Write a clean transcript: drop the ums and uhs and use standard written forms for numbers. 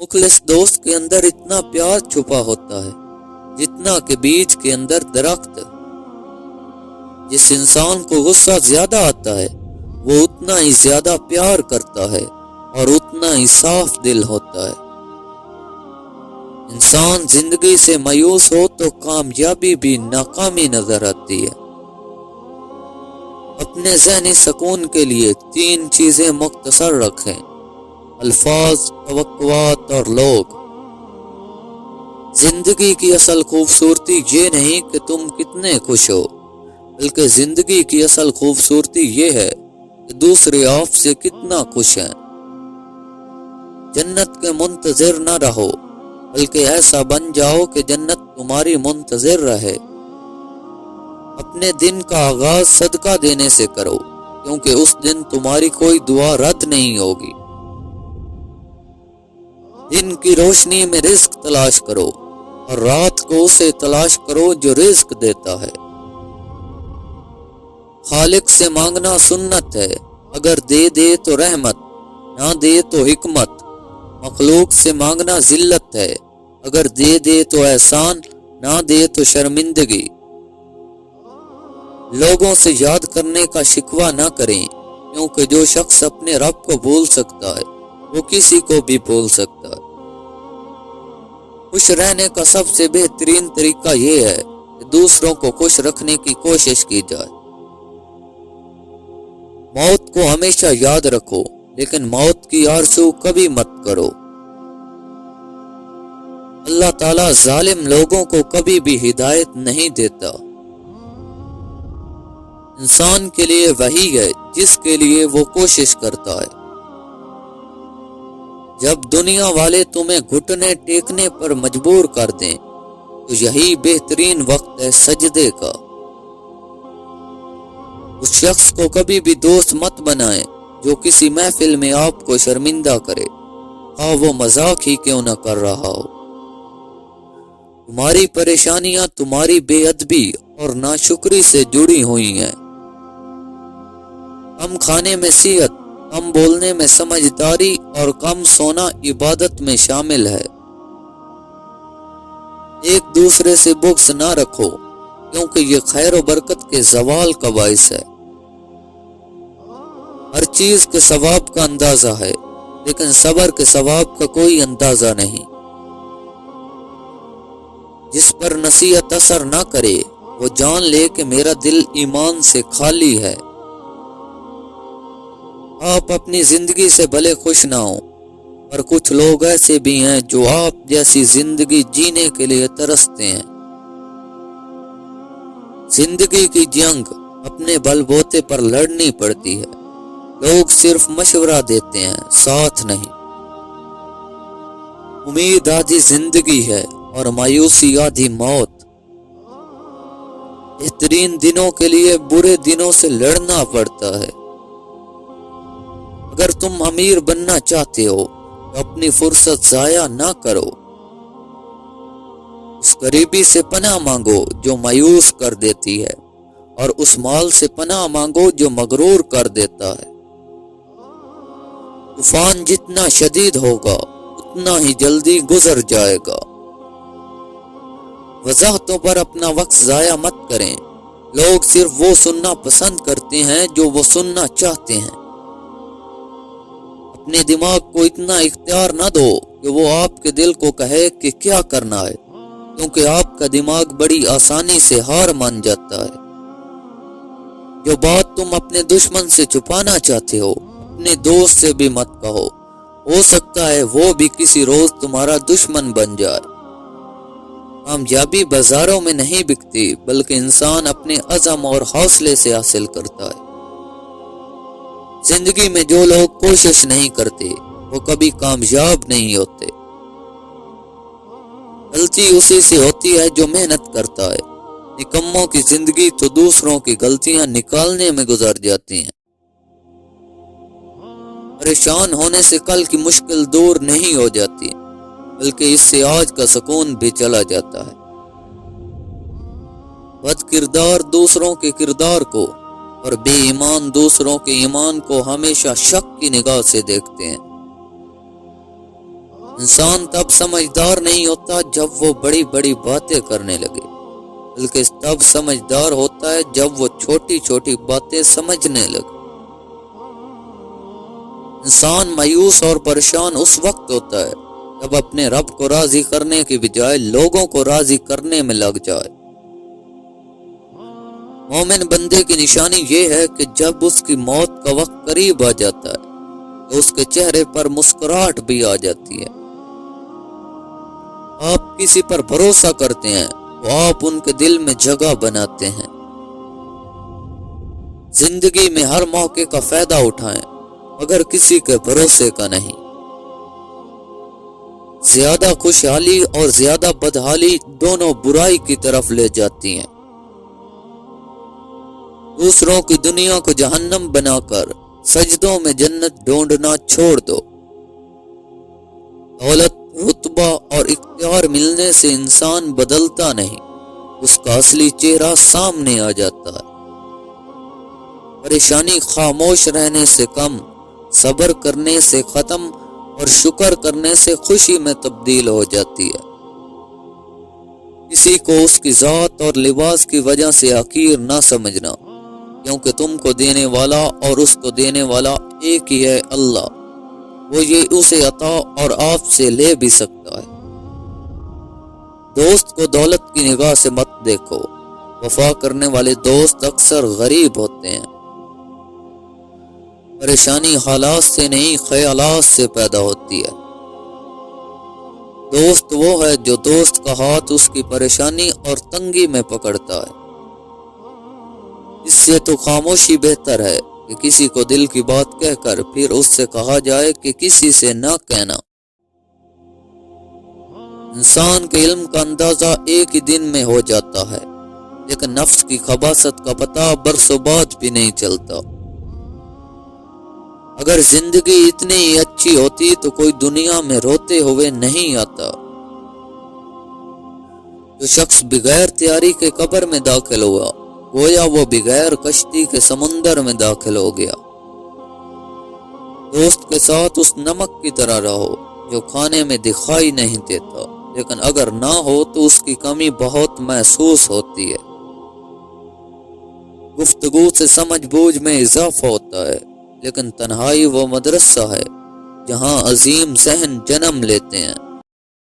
مخلص دوست کے اندر اتنا پیار چھپا ہوتا ہے جتنا کہ بیج کے اندر درخت۔ جس انسان کو غصہ زیادہ آتا ہے وہ اتنا ہی زیادہ پیار کرتا ہے اور اتنا ہی صاف دل ہوتا ہے۔ انسان زندگی سے مایوس ہو تو کامیابی بھی ناکامی نظر آتی ہے۔ اپنے ذہنی سکون کے لیے 3 چیزیں مختصر رکھیں: الفاظ، توقعات اور لوگ۔ زندگی کی اصل خوبصورتی یہ نہیں کہ تم کتنے خوش ہو، بلکہ زندگی کی اصل خوبصورتی یہ ہے کہ دوسرے آپ سے کتنا خوش ہیں۔ جنت کے منتظر نہ رہو، بلکہ ایسا بن جاؤ کہ جنت تمہاری منتظر رہے۔ اپنے دن کا آغاز صدقہ دینے سے کرو، کیونکہ اس دن تمہاری کوئی دعا رد نہیں ہوگی۔ دن کی روشنی میں رزق تلاش کرو اور رات کو اسے تلاش کرو جو رزق دیتا ہے۔ خالق سے مانگنا سنت ہے، اگر دے دے تو رحمت، نہ دے تو حکمت۔ مخلوق سے مانگنا ذلت ہے، اگر دے دے تو احسان، نہ دے تو شرمندگی۔ لوگوں سے یاد کرنے کا شکوہ نہ کریں، کیونکہ جو شخص اپنے رب کو بھول سکتا ہے وہ کسی کو بھی بھول سکتا ہے۔ خوش رہنے کا سب سے بہترین طریقہ یہ ہے کہ دوسروں کو خوش رکھنے کی کوشش کی جائے۔ موت کو ہمیشہ یاد رکھو، لیکن موت کی آرزو کبھی مت کرو۔ اللہ تعالیٰ ظالم لوگوں کو کبھی بھی ہدایت نہیں دیتا۔ انسان کے لیے وہی ہے جس کے لیے وہ کوشش کرتا ہے۔ جب دنیا والے تمہیں گھٹنے ٹیکنے پر مجبور کر دیں تو یہی بہترین وقت ہے سجدے کا۔ اس شخص کو کبھی بھی دوست مت بنائیں جو کسی محفل میں آپ کو شرمندہ کرے، خواہ وہ مذاق ہی کیوں نہ کر رہا ہو۔ تمہاری پریشانیاں تمہاری بے ادبی اور ناشکری سے جڑی ہوئی ہیں۔ کم کھانے میں صحت، کم بولنے میں سمجھداری اور کم سونا عبادت میں شامل ہے۔ ایک دوسرے سے بغض نہ رکھو، کیونکہ یہ خیر و برکت کے زوال کا باعث ہے۔ ہر چیز کے ثواب کا اندازہ ہے، لیکن صبر کے ثواب کا کوئی اندازہ نہیں۔ جس پر نصیحت اثر نہ کرے وہ جان لے کہ میرا دل ایمان سے خالی ہے۔ آپ اپنی زندگی سے بھلے خوش نہ ہوں، پر کچھ لوگ ایسے بھی ہیں جو آپ جیسی زندگی جینے کے لیے ترستے ہیں۔ زندگی کی جنگ اپنے بل بوتے پر لڑنی پڑتی ہے۔ لوگ صرف مشورہ دیتے ہیں، ساتھ نہیں۔ امید آدھی زندگی ہے اور مایوسی آدھی موت۔ بہترین دنوں کے لیے برے دنوں سے لڑنا پڑتا ہے۔ اگر تم امیر بننا چاہتے ہو تو اپنی فرصت ضائع نہ کرو۔ اس غریبی سے پناہ مانگو جو مایوس کر دیتی ہے، اور اس مال سے پناہ مانگو جو مغرور کر دیتا ہے۔ طوفان جتنا شدید ہوگا اتنا ہی جلدی گزر جائے گا۔ وضاحتوں پر اپنا وقت ضائع مت کریں۔ لوگ صرف وہ سننا پسند کرتے ہیں جو وہ سننا چاہتے ہیں۔ اپنے دماغ کو اتنا اختیار نہ دو کہ وہ آپ کے دل کو کہے کہ کیا کرنا ہے، کیونکہ آپ کا دماغ بڑی آسانی سے ہار مان جاتا ہے۔ جو بات تم اپنے دشمن سے چھپانا چاہتے ہو اپنے دوست سے بھی مت کہو، ہو سکتا ہے وہ بھی کسی روز تمہارا دشمن بن جائے۔ کامیابی بازاروں میں نہیں بکتی، بلکہ انسان اپنے عزم اور حوصلے سے حاصل کرتا ہے۔ زندگی میں جو لوگ کوشش نہیں کرتے وہ کبھی کامیاب نہیں ہوتے۔ غلطی اسی سے ہوتی ہے جو محنت کرتا ہے۔ نکموں کی زندگی تو دوسروں کی غلطیاں نکالنے میں گزر جاتی ہیں۔ پریشان ہونے سے کل کی مشکل دور نہیں ہو جاتی، بلکہ اس سے آج کا سکون بھی چلا جاتا ہے۔ بد کردار دوسروں کے کردار کو اور بے ایمان دوسروں کے ایمان کو ہمیشہ شک کی نگاہ سے دیکھتے ہیں۔ انسان تب سمجھدار نہیں ہوتا جب وہ بڑی بڑی باتیں کرنے لگے، بلکہ تب سمجھدار ہوتا ہے جب وہ چھوٹی چھوٹی باتیں سمجھنے لگے۔ انسان مایوس اور پریشان اس وقت ہوتا ہے جب اپنے رب کو راضی کرنے کی بجائے لوگوں کو راضی کرنے میں لگ جائے۔ مومن بندے کی نشانی یہ ہے کہ جب اس کی موت کا وقت قریب آ جاتا ہے تو اس کے چہرے پر مسکراہٹ بھی آ جاتی ہے۔ آپ کسی پر بھروسہ کرتے ہیں تو آپ ان کے دل میں جگہ بناتے ہیں۔ زندگی میں ہر موقع کا فائدہ اٹھائیں مگر کسی کے بھروسے کا نہیں۔ زیادہ خوشحالی اور زیادہ بدحالی دونوں برائی کی طرف لے جاتی ہیں۔ دوسروں کی دنیا کو جہنم بنا کر سجدوں میں جنت ڈھونڈنا چھوڑ دو۔ دولت، رتبہ اور اختیار ملنے سے انسان بدلتا نہیں، اس کا اصلی چہرہ سامنے آ جاتا ہے۔ پریشانی خاموش رہنے سے کم، صبر کرنے سے ختم اور شکر کرنے سے خوشی میں تبدیل ہو جاتی ہے۔ کسی کو اس کی ذات اور لباس کی وجہ سے حقیر نہ سمجھنا، کیونکہ تم کو دینے والا اور اس کو دینے والا ایک ہی ہے، اللہ۔ وہ یہ اسے عطا اور آپ سے لے بھی سکتا ہے۔ دوست کو دولت کی نگاہ سے مت دیکھو، وفا کرنے والے دوست اکثر غریب ہوتے ہیں۔ پریشانی حالات سے نہیں، خیالات سے پیدا ہوتی ہے۔ دوست وہ ہے جو دوست کا ہاتھ اس کی پریشانی اور تنگی میں پکڑتا ہے۔ اس سے تو خاموشی بہتر ہے کہ کسی کو دل کی بات کہہ کر پھر اس سے کہا جائے کہ کسی سے نہ کہنا۔ انسان کے علم کا اندازہ ایک ہی دن میں ہو جاتا ہے، لیکن نفس کی خباثت کا پتہ برسوں بعد بھی نہیں چلتا۔ اگر زندگی اتنی ہی اچھی ہوتی تو کوئی دنیا میں روتے ہوئے نہیں آتا۔ جو شخص بغیر تیاری کے قبر میں داخل ہوا، گویا وہ بغیر کشتی کے سمندر میں داخل ہو گیا۔ دوست کے ساتھ اس نمک کی طرح رہو جو کھانے میں دکھائی نہیں دیتا، لیکن اگر نہ ہو تو اس کی کمی بہت محسوس ہوتی ہے۔ گفتگو سے سمجھ بوجھ میں اضافہ ہوتا ہے، لیکن تنہائی وہ مدرسہ ہے جہاں عظیم ذہن جنم لیتے ہیں۔